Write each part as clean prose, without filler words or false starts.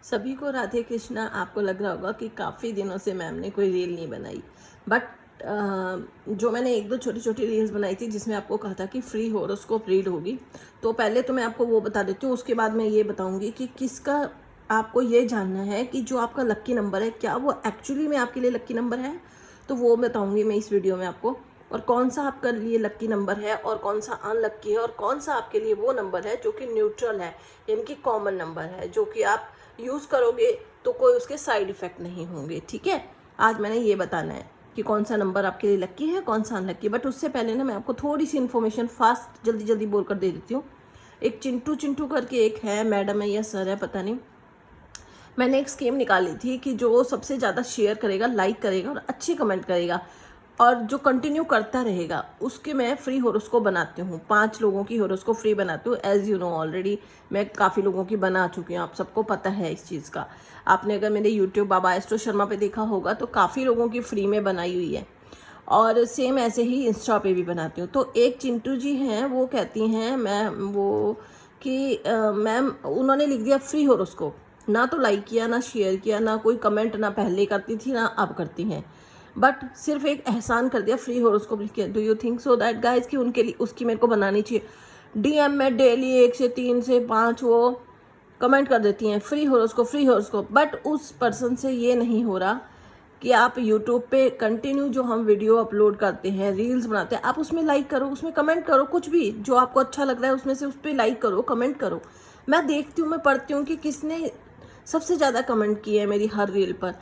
सभी को राधे कृष्णा। आपको लग रहा होगा कि काफ़ी दिनों से मैम ने कोई रील नहीं बनाई, बट जो मैंने एक दो छोटी छोटी रील्स बनाई थी जिसमें आपको कहा था कि फ्री हॉरोस्कोप रीड होगी, तो पहले तो मैं आपको वो बता देती हूँ। उसके बाद मैं ये बताऊँगी कि किसका आपको ये जानना है कि जो आपका लक्की नंबर है क्या वो एक्चुअली में आपके लिए लक्की नंबर है, तो वो बताऊँगी मैं इस वीडियो में आपको। और कौन सा आपका लिए लक्की नंबर है और कौन सा अनलक्की है, और कौन सा आपके लिए वो नंबर है जो कि न्यूट्रल है, यानी कि कॉमन नंबर है, जो कि आप यूज़ करोगे तो कोई उसके साइड इफ़ेक्ट नहीं होंगे। ठीक है, आज मैंने ये बताना है कि कौन सा नंबर आपके लिए लक्की है, कौन सा अनलक्की। बट उससे पहले ना मैं आपको थोड़ी सी इन्फॉर्मेशन फास्ट जल्दी जल्दी बोल कर दे देती हूँ। एक चिंटू चिंटू करके एक है, मैडम है या सर है पता नहीं, मैंने एक स्कीम निकाली थी कि जो सबसे ज़्यादा शेयर करेगा, लाइक करेगा और अच्छी कमेंट करेगा और जो कंटिन्यू करता रहेगा, उसके मैं फ्री हॉरोस्कोप बनाती हूँ। 5 लोगों की हॉरोस्कोप फ्री बनाती हूँ। एज़ यू नो ऑलरेडी मैं काफ़ी लोगों की बना चुकी हूँ, आप सबको पता है इस चीज़ का। आपने अगर मेरे यूट्यूब बाबा एस्ट्रो शर्मा पे देखा होगा तो काफ़ी लोगों की फ्री में बनाई हुई है, और सेम ऐसे ही इंस्टा पे भी बनाती हूँ। तो एक चिंटू जी हैं, वो कहती हैं मैम वो कि मैम उन्होंने लिख दिया फ्री हॉरोस्कोप, ना तो लाइक किया, ना शेयर किया, ना कोई कमेंट, ना पहले करती थी ना अब करती हैं, बट सिर्फ एक एहसान कर दिया फ्री हॉरोस्कोप लिख के। Do you think so that guys कि उनके लिए उसकी मेरे को बनानी चाहिए? डीएम में डेली 1 से 3 से 5 वो कमेंट कर देती हैं free horoscope free horoscope, but उस पर्सन से ये नहीं हो रहा कि आप यूट्यूब पे कंटिन्यू जो हम वीडियो अपलोड करते हैं, रील्स बनाते हैं, आप उसमें लाइक करो, उसमें कमेंट करो, कुछ भी जो आपको अच्छा लग रहा है उसमें से उस पर लाइक करो, कमेंट करो। मैं देखती हूँ, मैं पढ़ती हूँ कि किसने सबसे ज़्यादा कमेंट किया है मेरी हर रील पर,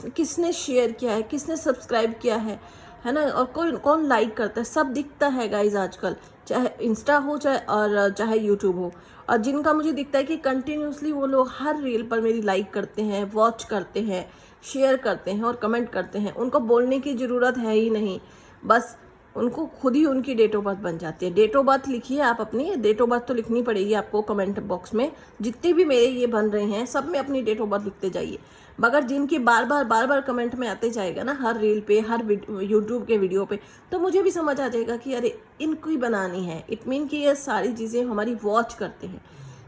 किसने शेयर किया है, किसने सब्सक्राइब किया है ना, और कौन कौन लाइक करता है, सब दिखता है गाइज आजकल, चाहे इंस्टा हो चाहे यूट्यूब हो। और जिनका मुझे दिखता है कि कंटिन्यूसली वो लोग हर रील पर मेरी लाइक करते हैं, वॉच करते हैं, शेयर करते हैं और कमेंट करते हैं, उनको बोलने की ज़रूरत है ही नहीं, बस उनको खुद ही उनकी डेट ऑफ बर्थ बन जाती है। डेट ऑफ बर्थ लिखिए आप अपनी, डेट ऑफ बर्थ तो लिखनी पड़ेगी आपको कमेंट बॉक्स में। जितने भी मेरे ये बन रहे हैं सब में अपनी डेट ऑफ बर्थ लिखते जाइए, मगर जिनकी बार बार कमेंट में आते जाएगा ना हर रील पे, हर यूट्यूब के वीडियो पे, तो मुझे भी समझ आ जाएगा कि अरे इनको ही बनानी है। इट मीन कि ये सारी चीज़ें हमारी वॉच करते हैं,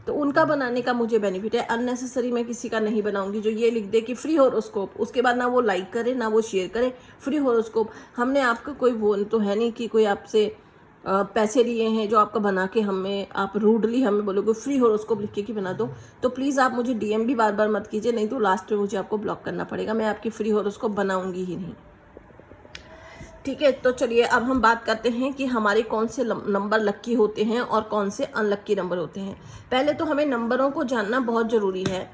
तो उनका बनाने का मुझे बेनिफिट है। अननेसेसरी मैं किसी का नहीं बनाऊंगी जो ये लिख दे कि फ्री हॉरोस्कोप, उसके बाद ना वो लाइक करे ना वो शेयर करे। फ्री हॉरोस्कोप, हमने आपका कोई वो तो है नहीं कि कोई आपसे पैसे लिए हैं जो आपका बना के हमें आप रूडली हमें बोलोगे फ्री हॉरोस्कोप लिख के कि बना दो। तो प्लीज़ आप मुझे डीएम भी बार बार मत कीजिए, नहीं तो लास्ट में मुझे आपको ब्लॉक करना पड़ेगा। मैं आपकी फ्री हॉरोस्कोप बनाऊंगी ही नहीं। ठीक है, तो चलिए अब हम बात करते हैं कि हमारे कौन से नंबर लक्की होते हैं और कौन से अनलक्की नंबर होते हैं। पहले तो हमें नंबरों को जानना बहुत ज़रूरी है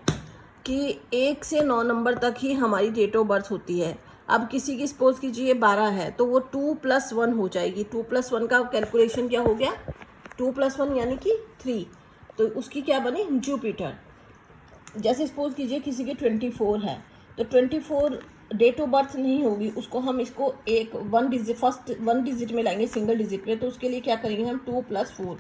कि 1 से 9 नंबर तक ही हमारी डेट ऑफ बर्थ होती है। अब किसी की सपोज कीजिए 12 है तो वो 2+1 हो जाएगी। 2+1 का कैलकुलेशन क्या हो गया? 2+1 यानी कि 3, तो उसकी क्या बनी? जुपिटर। जैसे सपोज कीजिए किसी की 24 है तो 24 डेट ऑफ बर्थ नहीं होगी, उसको हम इसको एक फर्स्ट 1 डिजिट में लाएंगे, सिंगल डिजिट में। तो उसके लिए क्या करेंगे हम? 2+4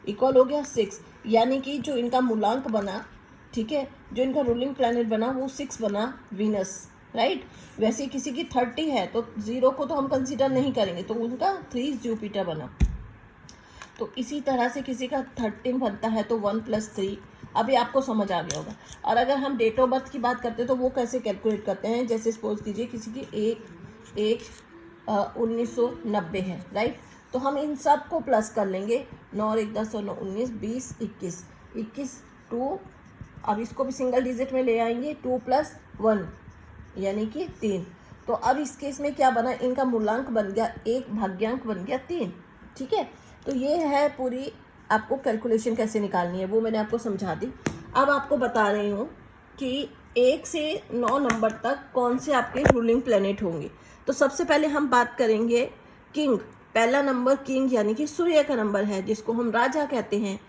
इक्वल हो गया 6, यानी कि जो इनका मूलांक बना, ठीक है, जो इनका रूलिंग प्लैनेट बना वो 6 बना, वीनस, राइट। वैसे किसी की 30 है तो 0 को तो हम कंसिडर नहीं करेंगे, तो उनका 3 जुपिटर बना। तो इसी तरह से किसी का 13 बनता है तो 1+3। अभी आपको समझ आ गया होगा। और अगर हम डेट ऑफ बर्थ की बात करते हैं तो वो कैसे कैलकुलेट करते हैं? जैसे सपोज कीजिए किसी की 1990 है, राइट। तो हम इन सब को प्लस कर लेंगे, 9 और 1 10 और 9 19 20 21 2। अब इसको भी सिंगल डिजिट में ले आएंगे, 2+1 यानी कि 3। तो अब इस केस में क्या बना? इनका मूलांक बन गया 1, भाग्यांक बन गया 3। ठीक है, तो ये है पूरी आपको कैलकुलेशन कैसे निकालनी है वो मैंने आपको समझा दी। अब आपको बता रही हूँ कि 1 से 9 नंबर तक कौन से आपके रूलिंग प्लैनेट होंगे। तो सबसे पहले हम बात करेंगे किंग। पहला नंबर किंग यानी कि सूर्य का नंबर है, जिसको हम राजा कहते हैं,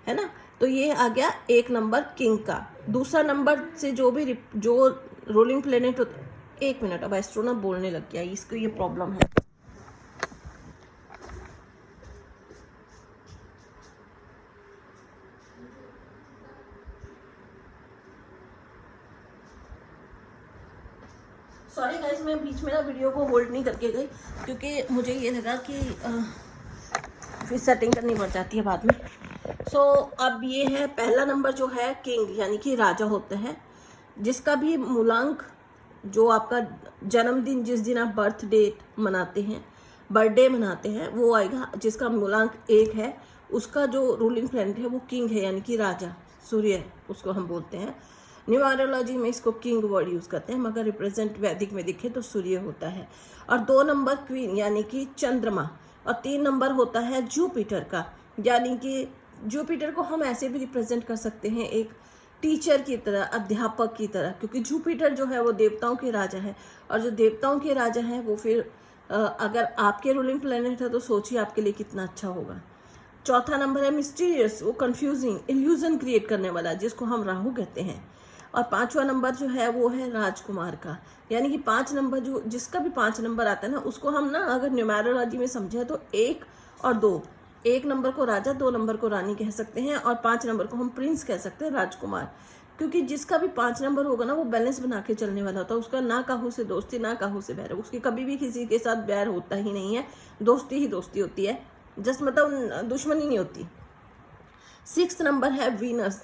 है ना। तो ये आ गया 1 नंबर किंग का। दूसरा नंबर से जो रूलिंग प्लैनेट होते, 1 मिनट, अब एस्ट्रो ना बोलने लग गया, इसको ये प्रॉब्लम है। सॉरी गाइज, मैं बीच में ना वीडियो को होल्ड नहीं करके गई क्योंकि मुझे ये लगा कि फिर सेटिंग करनी पड़ जाती है बाद में। सो अब ये है पहला नंबर जो है किंग यानी कि राजा होते हैं। जिसका भी मूलांक, जो आपका जन्मदिन, जिस दिन आप बर्थडे मनाते हैं वो आएगा, जिसका मूलांक 1 है, उसका जो रूलिंग प्लैनेट है वो किंग है, यानी कि राजा सूर्य उसको हम बोलते हैं। न्यूमरोलॉजी में इसको किंग वर्ड यूज़ करते हैं, मगर रिप्रेजेंट वैदिक में दिखे तो सूर्य होता है। और 2 नंबर क्वीन यानी कि चंद्रमा, और 3 नंबर होता है जुपिटर का, यानी कि जुपिटर को हम ऐसे भी रिप्रेजेंट कर सकते हैं एक टीचर की तरह, अध्यापक की तरह, क्योंकि जुपिटर जो है वो देवताओं के राजा है, और जो देवताओं के राजा हैं वो फिर अगर आपके रूलिंग प्लैनेट है तो सोचिए आपके लिए कितना अच्छा होगा। 4था नंबर है मिस्टीरियस, वो कंफ्यूजिंग, इल्यूजन क्रिएट करने वाला, जिसको हम राहु कहते हैं। और 5वां नंबर जो है वो है राजकुमार का, यानी कि 5 नंबर, जो जिसका भी 5 नंबर आता है ना, उसको हम ना अगर न्यूमेरोलॉजी में समझे तो 1 और 2, 1 नंबर को राजा, 2 नंबर को रानी कह सकते हैं, और 5 नंबर को हम प्रिंस कह सकते हैं, राजकुमार। क्योंकि जिसका भी 5 नंबर होगा ना वो बैलेंस बना के चलने वाला होता है। उसका ना काहू से दोस्ती, ना काहू से बैर, उसकी कभी भी किसी के साथ बैर होता ही नहीं है, दोस्ती ही दोस्ती होती है, जस्ट मतलब दुश्मनी नहीं होती। 6 नंबर है वीनस,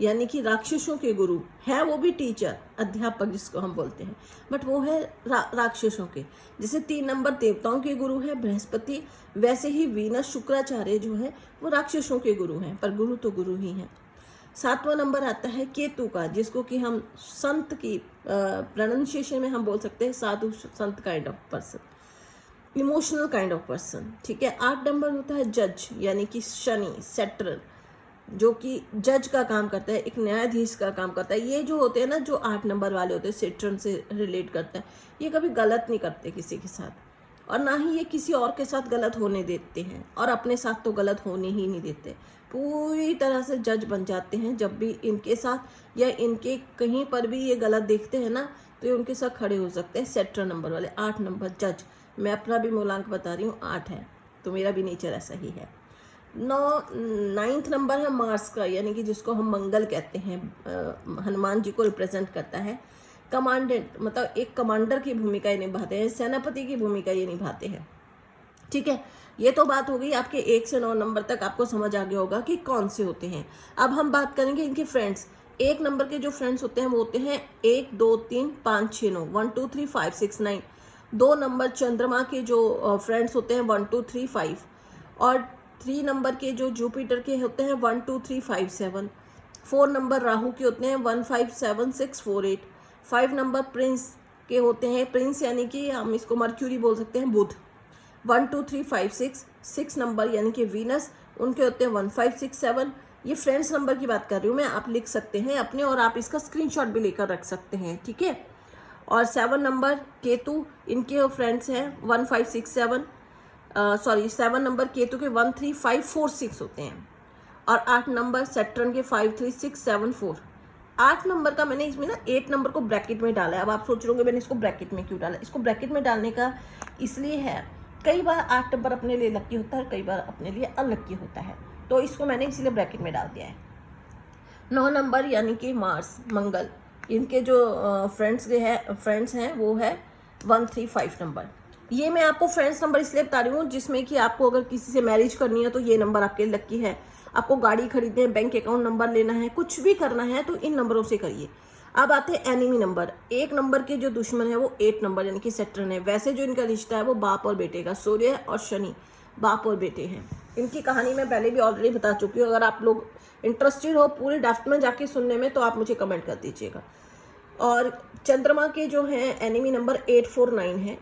यानी कि राक्षसों के गुरु है, वो भी टीचर, अध्यापक जिसको हम बोलते हैं, बट वो है राक्षसों के। जैसे 3 नंबर देवताओं के गुरु है बृहस्पति, वैसे ही वीनस शुक्राचार्य जो है वो राक्षसों के गुरु हैं, पर गुरु तो गुरु ही हैं। 7वां नंबर आता है केतु का, जिसको कि हम संत की प्रोनाउंसिएशन में हम बोल सकते हैं साधु संत kind of person, emotional kind of person, ठीक है। 8 नंबर होता है जज, यानी कि शनि, सैटर्न, जो कि जज का काम करता है, एक न्यायाधीश का काम करता है। ये जो होते हैं ना, जो 8 नंबर वाले होते हैं, सैटर्न से रिलेट करते हैं, ये कभी गलत नहीं करते किसी के साथ, और ना ही ये किसी और के साथ गलत होने देते हैं, और अपने साथ तो गलत होने ही नहीं देते। पूरी तरह से जज बन जाते हैं, जब भी इनके साथ या इनके कहीं पर भी ये गलत देखते हैं ना, तो ये उनके साथ खड़े हो सकते हैं। सैटर्न नंबर वाले 8 नंबर जज, मैं अपना भी मूलांक बता रही हूँ 8 है, तो मेरा भी नेचर ऐसा ही है। 9th नंबर है मार्स का, यानी कि जिसको हम मंगल कहते हैं, हनुमान जी को रिप्रेजेंट करता है। कमांडेंट, मतलब एक कमांडर की भूमिका ये निभाते हैं, सेनापति की भूमिका ये निभाते हैं, ठीक है। ये तो बात हो गई आपके 1 से 9 नंबर तक, आपको समझ आ गया होगा कि कौन से होते हैं। अब हम बात करेंगे इनके फ्रेंड्स। 1 नंबर के जो फ्रेंड्स होते हैं वो होते हैं 1 2 3 5 6 9, 1 2 3 5 6 9। 2 नंबर चंद्रमा के जो फ्रेंड्स होते हैं 1 2 3 5, और 3 नंबर के जो जुपिटर के होते हैं 1 2 3 5 7। 4 नंबर राहु के होते हैं 1 5 7 6 4 8। 5 नंबर प्रिंस के होते हैं, प्रिंस यानी कि हम इसको मर्क्यूरी बोल सकते हैं, बुध, 1 2 3 5 6। 6 नंबर यानी कि वीनस, उनके होते हैं 1 5 6 7। ये फ्रेंड्स नंबर की बात कर रही हूँ मैं, आप लिख सकते हैं अपने, और आप इसका स्क्रीनशॉट भी लेकर रख सकते हैं, ठीक है। और 7 नंबर केतु, इनके फ्रेंड्स हैं 1 5 6 7, 7 नंबर केतु के 1 3 5 4 6 होते हैं। और 8 नंबर सैटर्न के 5 3 6 7 4। 8 नंबर का मैंने इसमें ना 8 नंबर को ब्रैकेट में डाला है। अब आप सोच रहे होंगे मैंने इसको ब्रैकेट में क्यों डाला। इसको ब्रैकेट में डालने का इसलिए है, कई बार 8 नंबर अपने लिए लकी होता है, कई बार अपने लिए अनलकी होता है, तो इसको मैंने इसलिए ब्रैकेट में डाल दिया है। 9 नंबर यानी कि मार्स, मंगल, इनके जो फ्रेंड्स हैं वो है 1 3 5 नंबर। ये मैं आपको फ्रेंड्स नंबर इसलिए बता रही हूँ जिसमें कि आपको अगर किसी से मैरिज करनी है तो ये नंबर आपके लकी है, आपको गाड़ी खरीदनी है, बैंक अकाउंट नंबर लेना है, कुछ भी करना है तो इन नंबरों से करिए। अब आते हैं एनिमी नंबर। 1 नंबर के जो दुश्मन है वो 8 नंबर यानी कि सैटर्न है। वैसे जो इनका रिश्ता है वो बाप और बेटे का, सूर्य और शनि बाप और बेटे हैं। इनकी कहानी मैं पहले भी ऑलरेडी बता चुकी हूँ, अगर आप लोग इंटरेस्टेड हो पूरे ड्राफ्ट में जाके सुनने में तो आप मुझे कमेंट कर दीजिएगा। और चंद्रमा के जो हैं एनिमी नंबर 8 4 9 है,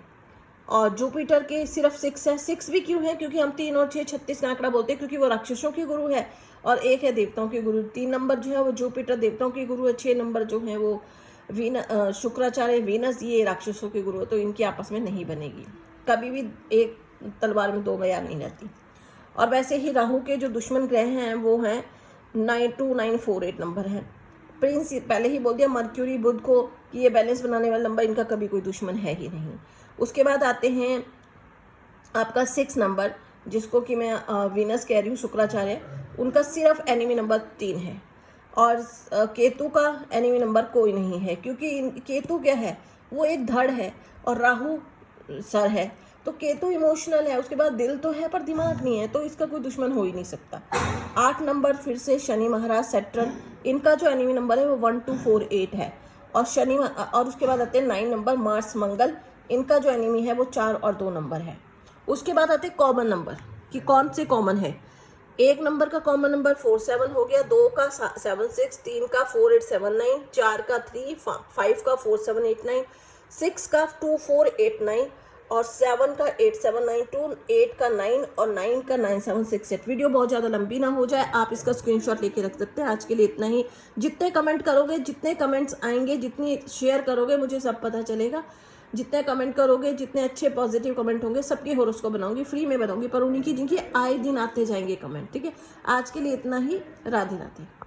और जुपिटर के सिर्फ 6 है। 6 भी क्यों है, क्योंकि हम 3 और 6 36 का आंकड़ा बोलते हैं, क्योंकि वो राक्षसों के गुरु है, और 1 है देवताओं के गुरु। 3 नंबर जो है वो जुपिटर देवताओं के गुरु है, 6 नंबर जो है वो शुक्राचार्य वीनस, ये राक्षसों के गुरु है, तो इनकी आपस में नहीं बनेगी, कभी भी एक तलवार में 2 बयान नहीं रहती। और वैसे ही राहु के जो दुश्मन ग्रह हैं वो हैं 9 2 9 4 8 नंबर है। प्रिंस पहले ही बोल दिया मर्क्यूरी बुध को कि ये बैलेंस बनाने वाला नंबर, इनका कभी कोई दुश्मन है ही नहीं। उसके बाद आते हैं आपका 6 नंबर, जिसको कि मैं वीनस कह रही हूँ, शुक्राचार्य, उनका सिर्फ एनिमी नंबर 3 है। और केतु का एनिमी नंबर कोई नहीं है, क्योंकि केतु क्या है, वो एक धड़ है और राहु सर है, तो केतु इमोशनल है, उसके बाद दिल तो है पर दिमाग नहीं है, तो इसका कोई दुश्मन हो ही नहीं सकता। 8 नंबर फिर से शनि महाराज सैटर्न, इनका जो एनिमी नंबर है वो 1 2 4 8 है। और शनि और उसके बाद आते हैं 9 नंबर मार्स मंगल, इनका जो एनिमी है वो 4 और 2 नंबर है। उसके बाद आते हैं कॉमन नंबर कि कौन से कॉमन है। 1 नंबर का कॉमन नंबर 4 7 हो गया, 2 का 7 6, 3 का 4 8 7 9, 4 का 3, 5 का 4 7 8 9, 6 का 2 4 8 9 और 7 का 8 7 9 2, 8 का 9 और 9 का 9 7 6 8। वीडियो बहुत ज़्यादा लंबी ना हो जाए, आप इसका स्क्रीनशॉट लेके रख सकते हैं। आज के लिए इतना ही। जितने कमेंट करोगे, जितने कमेंट्स आएंगे, जितनी शेयर करोगे, मुझे सब पता चलेगा। जितने कमेंट करोगे, जितने अच्छे पॉजिटिव कमेंट होंगे, सबके हॉरोस्कोप बनाऊंगी, फ्री में बनाऊंगी, पर उन्हीं की जिनकी आए दिन आते जाएंगे कमेंट। ठीक है, आज के लिए इतना ही। राधे राधे।